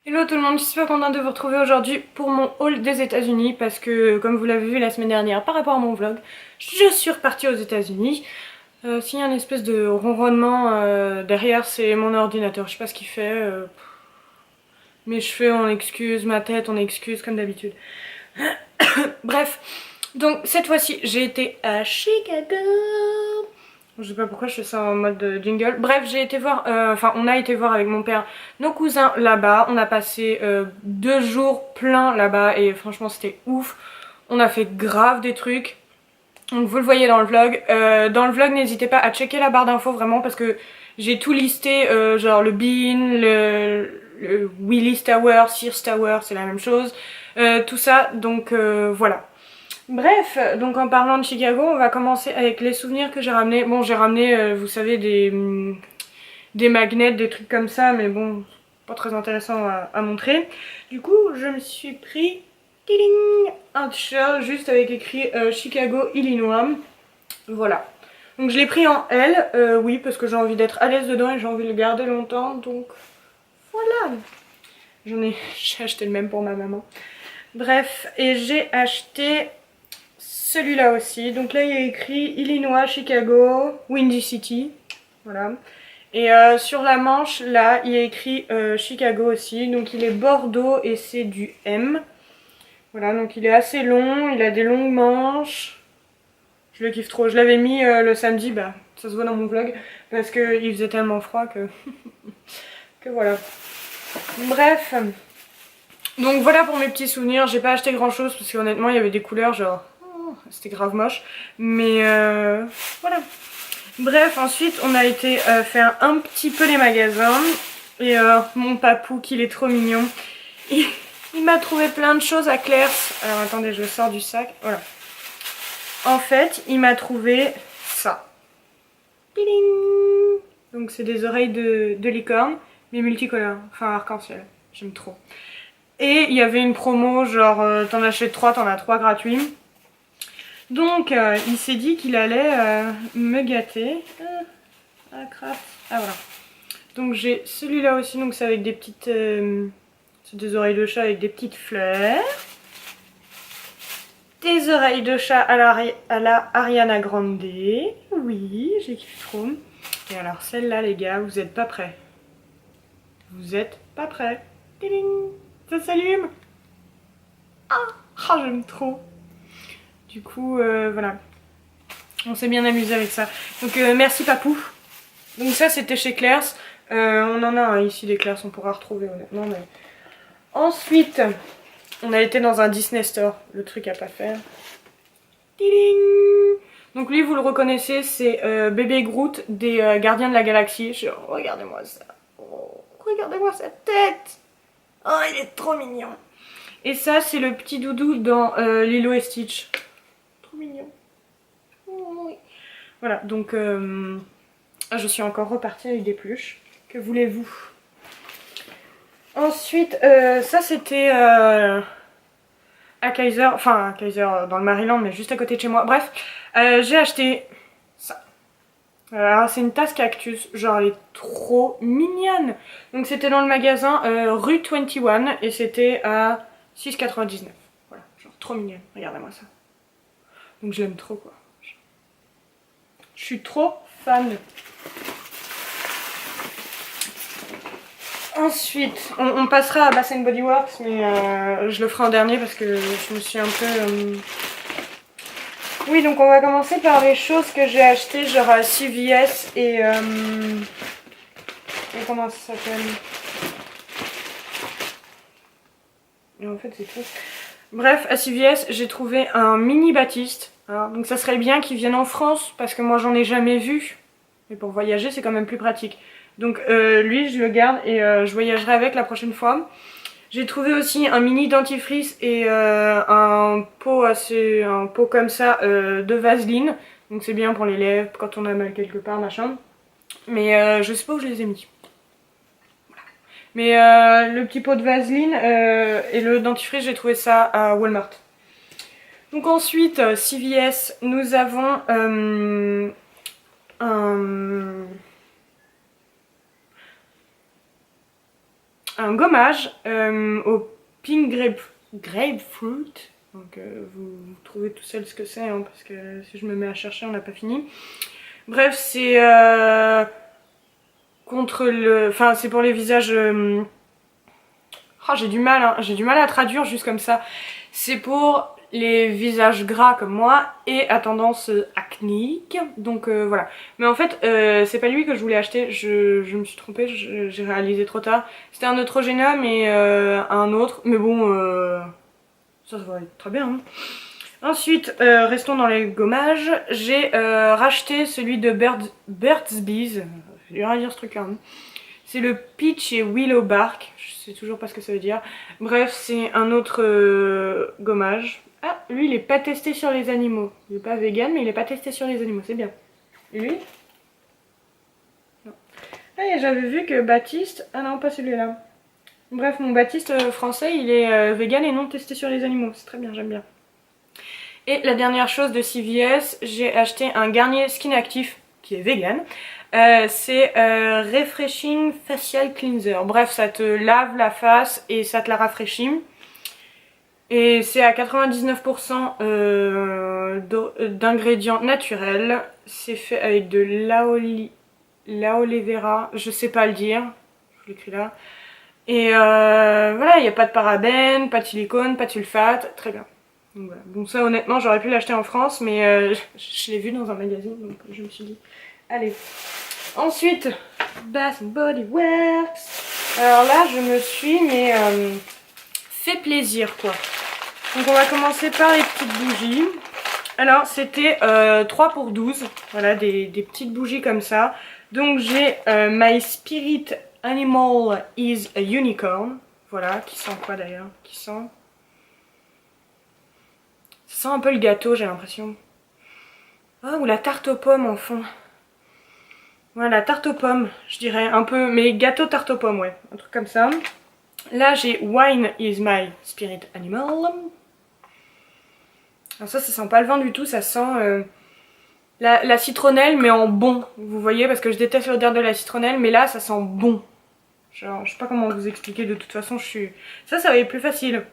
Hello tout le monde, je suis super contente de vous retrouver aujourd'hui pour mon haul des États-Unis parce que, comme vous l'avez vu la semaine dernière par rapport à mon vlog, je suis repartie aux États-Unis. S'il y a une espèce de ronronnement derrière, c'est mon ordinateur, je sais pas ce qu'il fait. Mes cheveux on excuse, ma tête on excuse comme d'habitude. Bref, donc cette fois-ci j'ai été à Chicago. Je sais pas pourquoi je fais ça en mode jingle. Bref, j'ai été voir, on a été voir avec mon père nos cousins là-bas. On a passé 2 jours pleins là-bas et franchement c'était ouf. On a fait grave des trucs. Donc vous le voyez dans le vlog. Dans le vlog, n'hésitez pas à checker la barre d'infos vraiment parce que j'ai tout listé, genre le Bean, le Willis Tower, Sears Tower, c'est la même chose. Tout ça, donc voilà. Bref, donc en parlant de Chicago, on va commencer avec les souvenirs que j'ai ramenés. Bon, j'ai ramené, vous savez, des magnets, des trucs comme ça, mais bon, pas très intéressant à montrer. Du coup, je me suis pris un t-shirt juste avec écrit Chicago, Illinois. Voilà. Donc je l'ai pris en L, oui, parce que j'ai envie d'être à l'aise dedans et j'ai envie de le garder longtemps, donc voilà. J'ai acheté le même pour ma maman. Bref, et j'ai acheté celui-là aussi. Donc là, il y a écrit Illinois, Chicago, Windy City. Voilà. Et sur la manche, là, il y a écrit Chicago aussi. Donc il est Bordeaux et c'est du M. Voilà, donc il est assez long. Il a des longues manches. Je le kiffe trop. Je l'avais mis le samedi, bah ça se voit dans mon vlog. Parce qu'il faisait tellement froid que... que voilà. Bref. Donc voilà pour mes petits souvenirs. J'ai pas acheté grand chose parce qu'honnêtement, il y avait des couleurs genre... C'était grave moche. Mais voilà. Bref, ensuite on a été faire un petit peu les magasins. Et mon papou, qu'il est trop mignon, il m'a trouvé plein de choses à Claire's. Alors attendez, je sors du sac. Voilà. En fait, il m'a trouvé ça. Tiding. Donc c'est des oreilles de licorne, mais multicolores. Enfin arc-en-ciel. J'aime trop. Et il y avait une promo, genre t'en achètes 3, t'en as 3 gratuits. Donc il s'est dit qu'il allait me gâter. Ah crap. Ah voilà. Donc j'ai celui-là aussi, donc c'est avec des petites... c'est des oreilles de chat avec des petites fleurs. Des oreilles de chat à la Ariana Grande. Oui, j'ai kiffé trop. Et alors celle-là les gars, vous êtes pas prêts. Vous êtes pas prêts. Tiding. Ça s'allume. Ah, j'aime trop. Du coup, voilà. On s'est bien amusé avec ça. Donc merci papou. Donc ça c'était chez Claire's. On en a un ici des Claire's, on pourra retrouver honnêtement. Mais... Ensuite, on a été dans un Disney Store. Le truc à pas faire. Tiding. Donc lui vous le reconnaissez, c'est bébé Groot des Gardiens de la Galaxie. Genre, regardez-moi ça. Oh, regardez-moi sa tête. Oh il est trop mignon. Et ça c'est le petit doudou dans Lilo et Stitch. Trop mignon. Oh, oui. Voilà, donc je suis encore repartie avec des peluches. Que voulez-vous? Ensuite, ça c'était à Kaiser, enfin à Kaiser dans le Maryland, mais juste à côté de chez moi. Bref, j'ai acheté ça. Alors c'est une tasse cactus, genre elle est trop mignonne. Donc c'était dans le magasin rue 21 et c'était à 6,99. Voilà, genre trop mignonne, regardez-moi ça. Donc je l'aime trop quoi. Je suis trop fan. Ensuite, on passera à Bath Body Works, mais je le ferai en dernier parce que je me suis un peu... Oui, donc on va commencer par les choses que j'ai achetées, genre à CVS et comment ça s'appelle? Et en fait, c'est tout. Bref, à CVS, j'ai trouvé un mini Baptiste. Hein, donc ça serait bien qu'il vienne en France parce que moi j'en ai jamais vu. Mais pour voyager, c'est quand même plus pratique. Donc lui, je le garde et je voyagerai avec la prochaine fois. J'ai trouvé aussi un mini dentifrice et un pot comme ça de Vaseline. Donc c'est bien pour les lèvres, quand on a mal quelque part, machin. Mais je sais pas où je les ai mis. Voilà. Mais le petit pot de Vaseline et le dentifrice, j'ai trouvé ça à Walmart. Donc ensuite, CVS, nous avons un gommage au pink grapefruit. Donc vous trouvez tout seul ce que c'est, hein, parce que si je me mets à chercher, on n'a pas fini. Bref, c'est contre le... Enfin, c'est pour les visages... Oh, j'ai du mal à traduire juste comme ça. C'est pour les visages gras comme moi et à tendance acnéique. Donc voilà. Mais en fait, c'est pas lui que je voulais acheter. Je me suis trompée, j'ai réalisé trop tard. C'était un Neutrogena mais un autre. Mais bon, ça va être très bien. Hein. Ensuite, restons dans les gommages. J'ai racheté celui de Burt's Bees. J'ai rien à dire ce truc là. Hein. C'est le Peach et Willow Bark. Je sais toujours pas ce que ça veut dire. Bref, c'est un autre gommage. Ah, lui, il est pas testé sur les animaux. Il est pas vegan, mais il est pas testé sur les animaux. C'est bien. Et lui? Non. Ah, et j'avais vu que Baptiste... Ah non, pas celui-là. Bref, mon Baptiste français, il est vegan et non testé sur les animaux. C'est très bien, j'aime bien. Et la dernière chose de CVS, j'ai acheté un Garnier Skin Active qui est vegan. C'est Refreshing Facial Cleanser. Bref, ça te lave la face et ça te la rafraîchit. Et c'est à 99% d'ingrédients naturels. C'est fait avec de l'aloe vera, je sais pas le dire, je l'écris là. Et voilà, il n'y a pas de parabènes, pas de silicone, pas de sulfate, très bien. Donc voilà. Bon, ça honnêtement j'aurais pu l'acheter en France, mais je l'ai vu dans un magazine, donc je me suis dit, allez. Ensuite, Bath Body Works. Alors là, je me suis fait plaisir quoi. Donc on va commencer par les petites bougies. Alors c'était 3 pour 12, voilà des petites bougies comme ça. Donc j'ai My Spirit Animal is a Unicorn. Voilà, qui sent quoi d'ailleurs? Qui sent... Ça sent un peu le gâteau, j'ai l'impression. Ah, ou la tarte aux pommes en fond. Voilà, tarte aux pommes, je dirais, un peu, mais gâteau tarte aux pommes, ouais, un truc comme ça. Là, j'ai Wine is my spirit animal. Alors ça sent pas le vin du tout, ça sent la citronnelle, mais en bon, vous voyez, parce que je déteste l'odeur de la citronnelle, mais là, ça sent bon. Genre, je sais pas comment vous expliquer, de toute façon, je suis... Ça va être plus facile.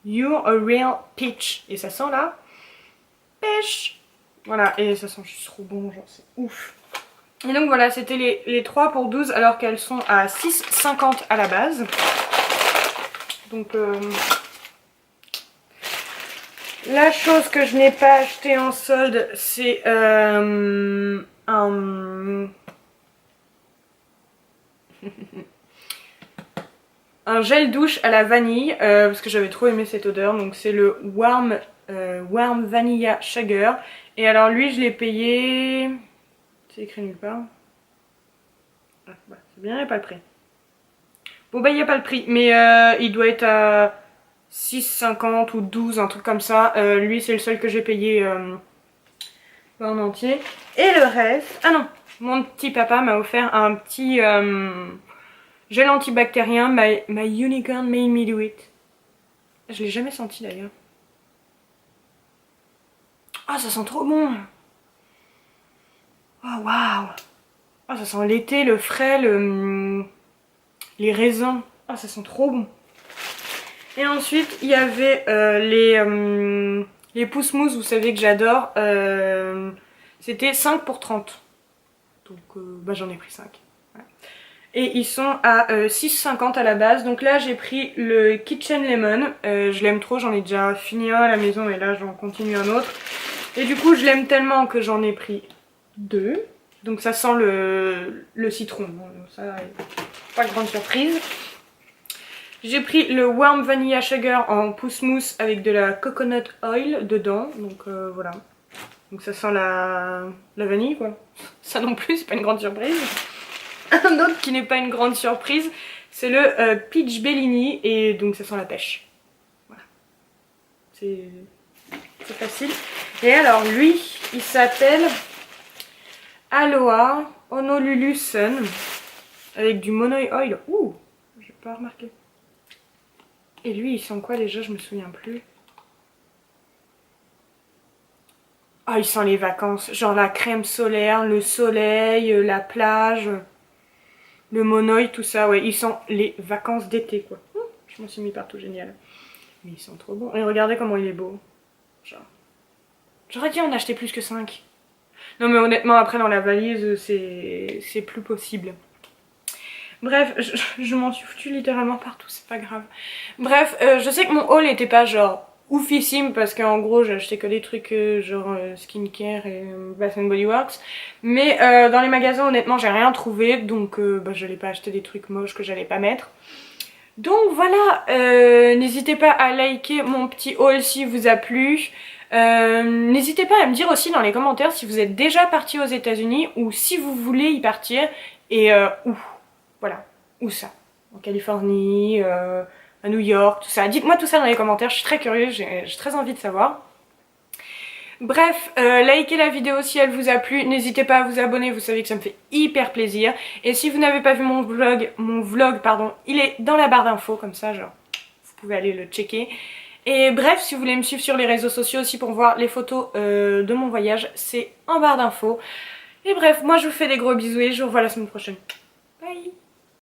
You're a real peach. Et ça sent là, pêche. Voilà, et ça sent juste trop bon, genre, c'est ouf. Et donc voilà, c'était les 3 pour 12 alors qu'elles sont à 6,50 à la base. Donc la chose que je n'ai pas acheté en solde, c'est un gel douche à la vanille parce que j'avais trop aimé cette odeur. Donc c'est le Warm Vanilla Sugar. Et alors lui je l'ai payé... C'est écrit nulle part. Ah, bah, c'est bien, il n'y a pas le prix. Bon bah il n'y a pas le prix, mais il doit être à 6,50 ou 12, un truc comme ça. Lui c'est le seul que j'ai payé pas en entier. Et le reste... Ah non, mon petit papa m'a offert un petit gel antibactérien, my Unicorn made me do it. Je l'ai jamais senti d'ailleurs. Ah ça sent trop bon. Oh waouh. Ah ça sent l'été, le frais, les raisins. Ah ça sent trop bon. Et ensuite il y avait les pousse-mousse, vous savez que j'adore. C'était 5 pour 30. Donc bah, j'en ai pris 5. Ouais. Et ils sont à 6,50 à la base. Donc là j'ai pris le Kitchen Lemon. Je l'aime trop, j'en ai déjà fini un à la maison et là j'en continue un autre. Et du coup je l'aime tellement que j'en ai pris 2. Donc ça sent le citron. Bon, ça, pas de grande surprise. J'ai pris le Warm Vanilla Sugar en pousse-mousse avec de la coconut oil dedans. Donc voilà. Donc ça sent la vanille quoi. Ça non plus, c'est pas une grande surprise. Un autre qui n'est pas une grande surprise, c'est le Peach Bellini et donc ça sent la pêche. Voilà. C'est facile. Et alors lui, il s'appelle Aloha Honolulu Sun avec du Monoi Oil. Ouh, j'ai pas remarqué. Et lui, il sent quoi déjà? Je me souviens plus. Ah, il sent les vacances. Genre la crème solaire, le soleil, la plage. le monoï, tout ça, ouais, il sent les vacances d'été quoi. Je m'en suis mis partout, génial. Mais ils sont trop bons. Et regardez comment il est beau. Genre. J'aurais dû en acheter plus que 5. Non mais honnêtement après dans la valise c'est plus possible. Bref, je m'en suis foutue littéralement partout, c'est pas grave. Bref, je sais que mon haul était pas genre oufissime parce qu'en gros j'ai acheté que des trucs genre skincare et Bath Body Works. Mais dans les magasins honnêtement j'ai rien trouvé donc bah, j'allais pas acheter des trucs moches que j'allais pas mettre. Donc voilà, n'hésitez pas à liker mon petit haul si vous a plu. N'hésitez pas à me dire aussi dans les commentaires si vous êtes déjà parti aux États-Unis ou si vous voulez y partir et où. Voilà, où ça? En Californie, à New York, tout ça. Dites-moi tout ça dans les commentaires, je suis très curieuse, j'ai très envie de savoir. Bref, likez la vidéo si elle vous a plu, n'hésitez pas à vous abonner, vous savez que ça me fait hyper plaisir. Et si vous n'avez pas vu mon vlog, pardon, il est dans la barre d'infos, comme ça, genre, vous pouvez aller le checker. Et bref, si vous voulez me suivre sur les réseaux sociaux aussi pour voir les photos de mon voyage, c'est en barre d'infos. Et bref, moi je vous fais des gros bisous et je vous revois la semaine prochaine. Bye!